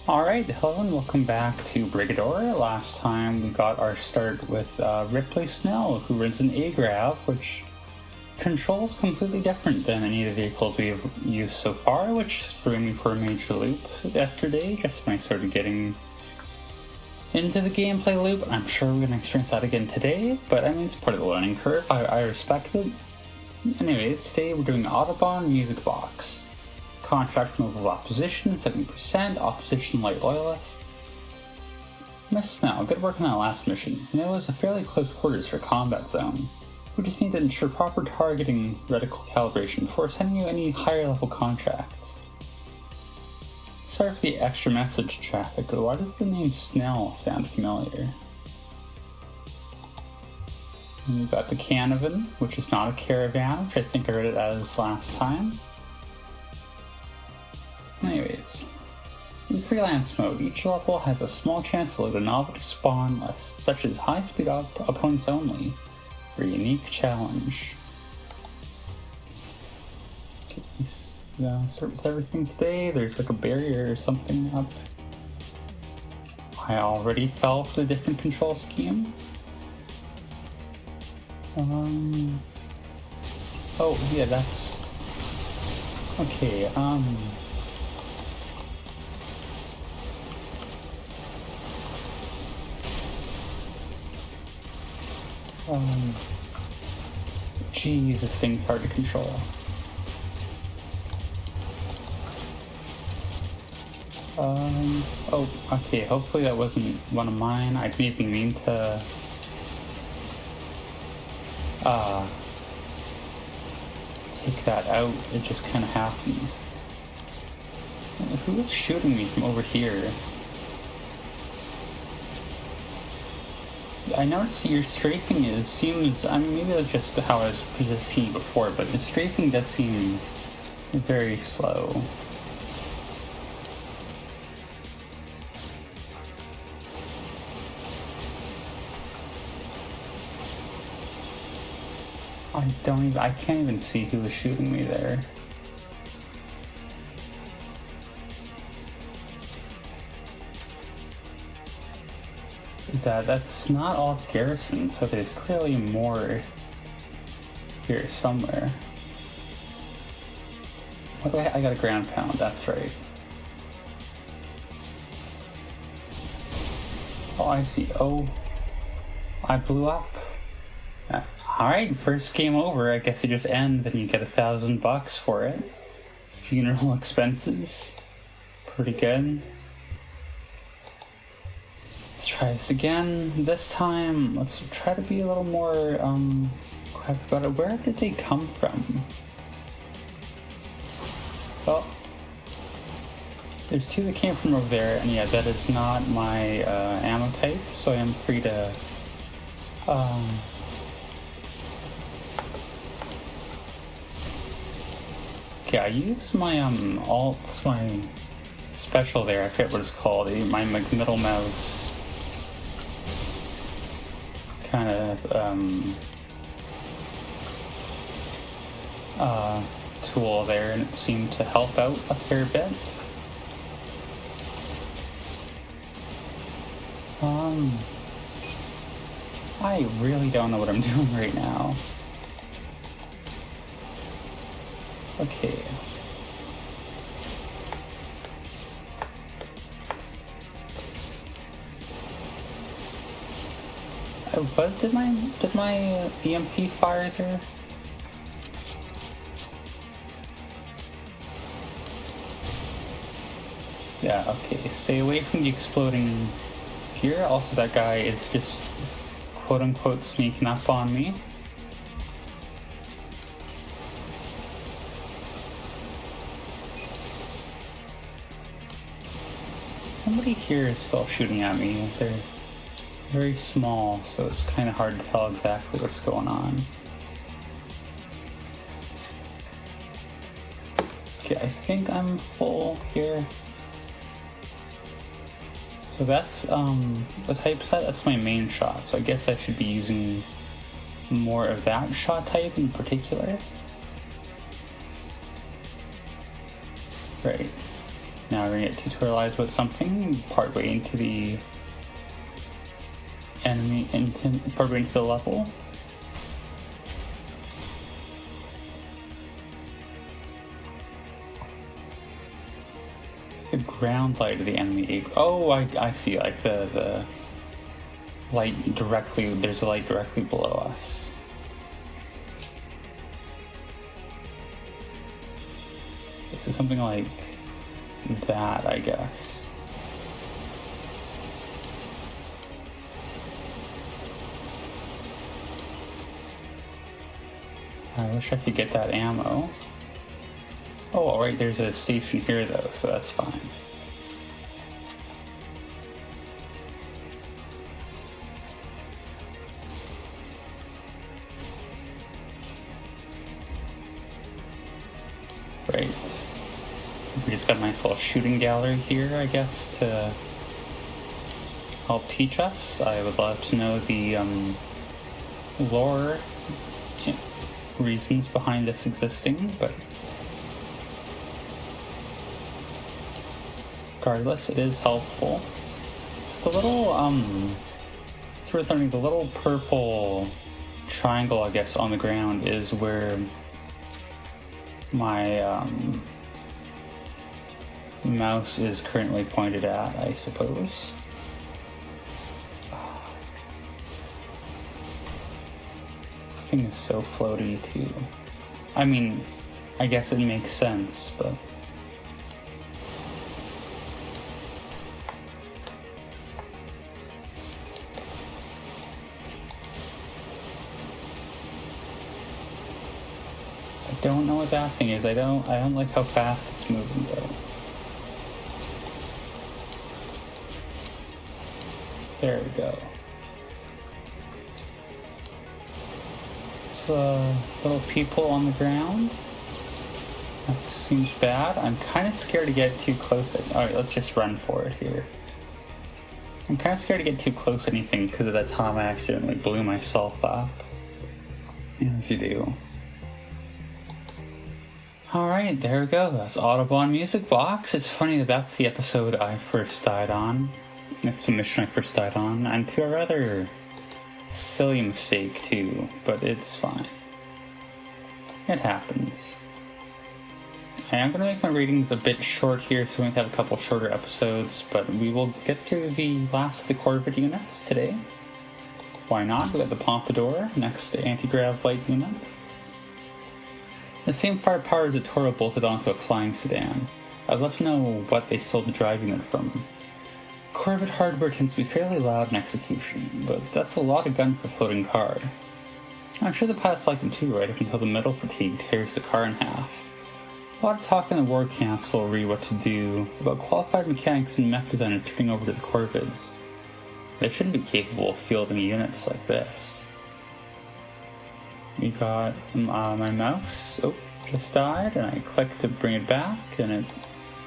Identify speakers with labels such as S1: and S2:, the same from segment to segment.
S1: Alright, hello and welcome back to Brigador. Last time we got our start with Ripley Snell, who runs an A-Grav, which controls completely different than any of the vehicles we've used so far, which threw me for a major loop yesterday, just when I started getting into the gameplay loop. I'm sure we're going to experience that again today, but I mean, it's part of the learning curve. I respect it. Anyways, today we're doing Autobahn Music Box. Contract move of opposition, 70%, opposition light loyalist. Miss Snell, good work on that last mission. And it was a fairly close quarters for combat zone. We just need to ensure proper targeting reticle calibration before sending you any higher level contracts. Sorry for the extra message traffic, but why does the name Snell sound familiar? And we've got the Canavan, which is not a caravan, which I think I read it as last time. Anyways, in freelance mode, each level has a small chance to load a novel spawn list, such as high-speed opponents only, for a unique challenge. Okay, start with everything today. There's like a barrier or something up. I already fell for the different control scheme. Oh yeah, that's... Okay, Geez, this thing's hard to control. Oh, okay, hopefully that wasn't one of mine. I didn't even mean to, take that out. It just kind of happened. Who was shooting me from over here? I noticed your strafing seems, I mean, maybe that's just how I was positioned before, but the strafing does seem very slow. I can't even see who was shooting me there. That's not all of Garrison, so there's clearly more here somewhere. I got a ground pound, that's right. Oh, I see. Oh, I blew up. Alright, first game over. I guess it just ends and you get $1,000 for it. Funeral expenses. Pretty good. Let's try this again. This time, let's try to be a little more clever about it. Where did they come from? Oh, there's two that came from over there, and yeah, that is not my ammo type, so I am free to okay, I used my my special there. I forget what it's called. My middle mouse kind of tool there, and it seemed to help out a fair bit. I really don't know what I'm doing right now. Okay. What did my EMP fire there? Yeah, okay, stay away from the exploding here. Also, that guy is just quote-unquote sneaking up on me. Somebody here is still shooting at me. They're very small, so it's kind of hard to tell exactly what's going on. Okay, I think I'm full here. So that's the type set, that's my main shot, so I guess I should be using more of that shot type in particular. Right. Now we're gonna get tutorialized with something partway into the partway into the level. The ground light of the enemy. Oh, I see. Like the light directly. There's a light directly below us. This is something like that, I guess. I wish I could get that ammo. Oh, alright, there's a station here though, so that's fine. Right. We just got a nice little shooting gallery here, I guess, to help teach us. I would love to know the lore reasons behind this existing, but regardless, it is helpful. So the little, sort of the little purple triangle, I guess, on the ground is where my, mouse is currently pointed at, I suppose. This thing is so floaty, too. I mean, I guess it makes sense, but I don't know what that thing is. I don't like how fast it's moving though. There we go. So, little people on the ground. That seems bad. I'm kind of scared to get too close. Alright, let's just run for it here. I'm kind of scared to get too close to anything because of that time I accidentally blew myself up. As you do. Alright, there we go. That's Autobahn Music Box. It's funny that that's the episode I first died on. It's the mission I first died on, and to a rather silly mistake too, but it's fine. It happens. I am going to make my readings a bit short here, so we have a couple shorter episodes, but we will get through the last of the Corvette units today. Why not? We got the Pompadour next to anti-grav light unit. The same firepower as the Toro bolted onto a flying sedan. I'd love to know what they sold the drive unit from. Corvette hardware tends to be fairly loud in execution, but that's a lot of gun for a floating car. I'm sure the pilots like them too, right up until the metal fatigue tears the car in half. A lot of talk in the War Council re what to do about qualified mechanics and mech designers turning over to the Corvettes. They shouldn't be capable of fielding units like this. We got my mouse. Oh, just died, and I clicked to bring it back, and it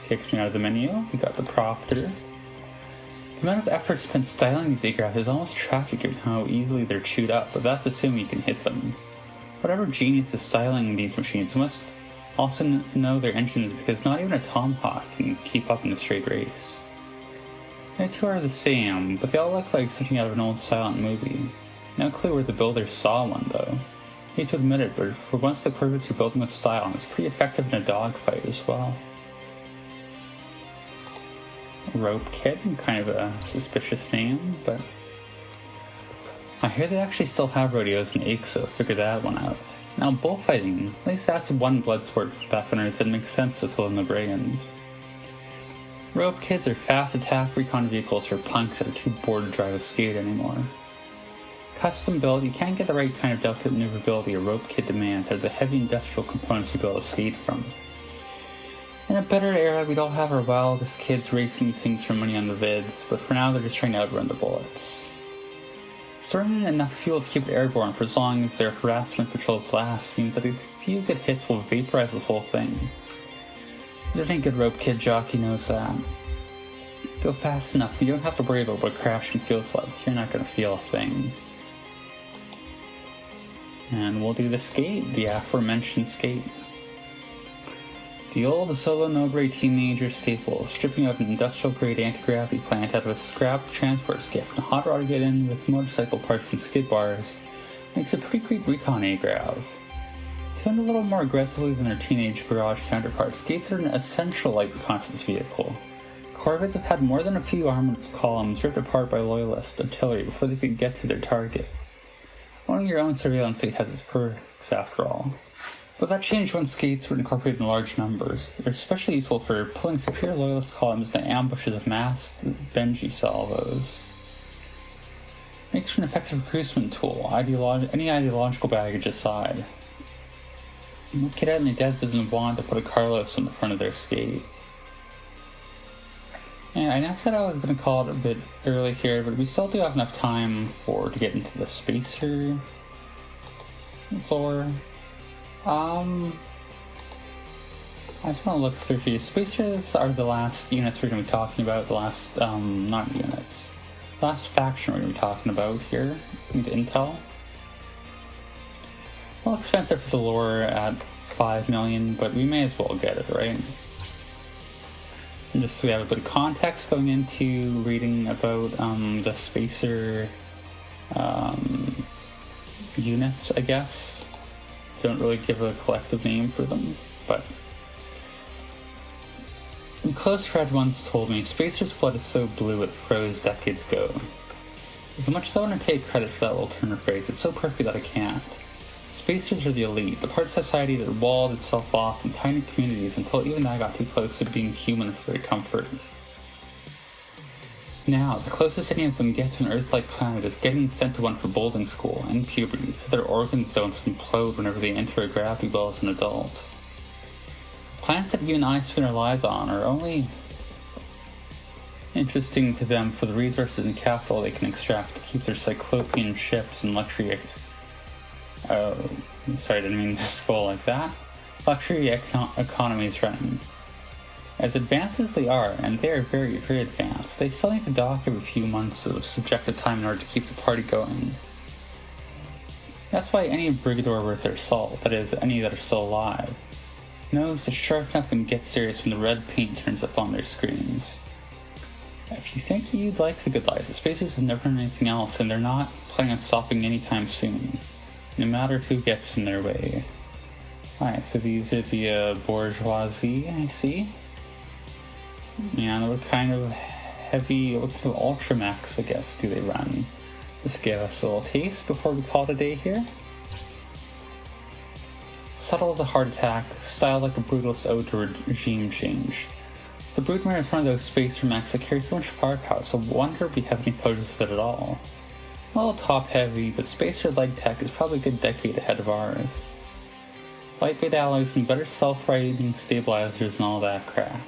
S1: kicks me out of the menu. We got the propter. The amount of effort spent styling these aircraft is almost tragic given how easily they're chewed up, but that's assuming you can hit them. Whatever genius is styling these machines must also know their engines, because not even a Tomahawk can keep up in a straight race. The two are the same, but they all look like something out of an old silent movie. No clue where the builders saw one though. I hate to admit it, but for once the Corvettes are building with style, and it's pretty effective in a dogfight as well. Rope Kit, kind of a suspicious name, but I hear they actually still have rodeos in Ache, so figure that one out. Now bullfighting, at least that's one blood sport back on Earth that makes sense to slow in the Brigands. Rope Kids are fast attack recon vehicles for punks that are too bored to drive a skate anymore. Custom built, you can't get the right kind of delicate maneuverability a Rope Kit demands out of the heavy industrial components you build a skate from. In a better era, we'd all have our wildest kids racing these things for money on the vids, but for now they're just trying to outrun the bullets. Storing enough fuel to keep it airborne for as long as their harassment patrols last means that a few good hits will vaporize the whole thing. I think a Rope Kid jockey knows that. Go fast enough, you don't have to worry about what crashing feels like. You're not going to feel a thing. And we'll do the skate, the aforementioned skate. The old Solo Nobre teenager staple, stripping out an industrial-grade anti-gravity plant out of a scrap transport skiff and hot rod get in with motorcycle parts and skid bars, makes a pretty great recon agrav. Tuned a little more aggressively than their teenage garage counterparts, Gates are an essential light reconnaissance vehicle. Corvettes have had more than a few armored columns ripped apart by loyalist artillery before they could get to their target. Owning your own surveillance fleet has its perks after all. But that changed when Skates were incorporated in large numbers. They're especially useful for pulling superior loyalist columns into ambushes of massed Benji salvos. Makes for an effective recruitment tool, any ideological baggage aside. What cadet in the Deads doesn't want to put a Carlos in the front of their Skate? And I know I said I was going to call it a bit early here, but we still do have enough time to get into the Spacer floor. I just want to look through here. Spacers are the last units we're going to be talking about. The last, not units. The last faction we're going to be talking about here. The Intel. Well, expensive for the lore at 5 million, but we may as well get it, right? And just so we have a bit of context going into reading about the Spacer units, I guess. Don't really give a collective name for them, but a close friend once told me, Spacer's blood is so blue it froze decades ago. As much as I want to take credit for that little turn of phrase, it's so perfect that I can't. Spacers are the elite, the part of society that walled itself off in tiny communities until even I got too close to being human for their comfort. Now, the closest any of them get to an Earth-like planet is getting sent to one for bolding school and puberty, so their organs don't implode whenever they enter a gravity well as an adult. Planets that you and I spend our lives on are only interesting to them for the resources and capital they can extract to keep their cyclopean ships and luxury... sorry, I didn't mean to scroll like that. Luxury economies running. As advanced as they are, and they are very, very advanced, they still need to dock every few months of subjective time in order to keep the party going. That's why any brigador worth their salt, that is, any that are still alive, knows to sharpen up and get serious when the red paint turns up on their screens. If you think you'd like the good life, the Spacers have never done anything else, and they're not planning on stopping anytime soon, no matter who gets in their way. Alright, so these are the bourgeoisie, I see. And what kind of what kind of Ultramax, I guess, do they run? Just give us a little taste before we call it a day here. Subtle as a heart attack, style like a brutalist ode to regime change. The Broodmare is one of those spacer mechs that carries so much firepower, so I wonder if we have any photos of it at all. A little top heavy, but spacer leg tech is probably a good decade ahead of ours. Lightweight alloys and better self-righting stabilizers and all that crap.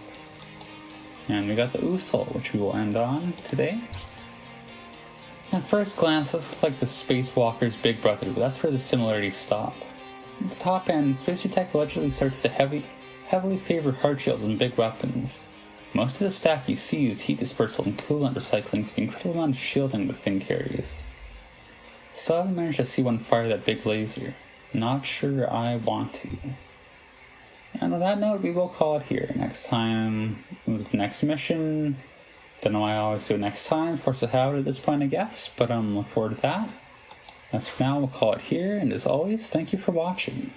S1: And we got the Usul, which we will end on today. At first glance, this looks like the Spacewalker's big brother, but that's where the similarities stop. At the top end, Spacer Tech allegedly starts to heavily favor hard shields and big weapons. Most of the stack you see is heat dispersal and coolant recycling for the incredible amount of shielding the thing carries. Still haven't managed to see one fire that big laser. Not sure I want to. And on that note, we will call it here. Next time, next mission. Don't know why I always do it next time. Force of habit at this point, I guess. But look forward to that. As for now, we'll call it here. And as always, thank you for watching.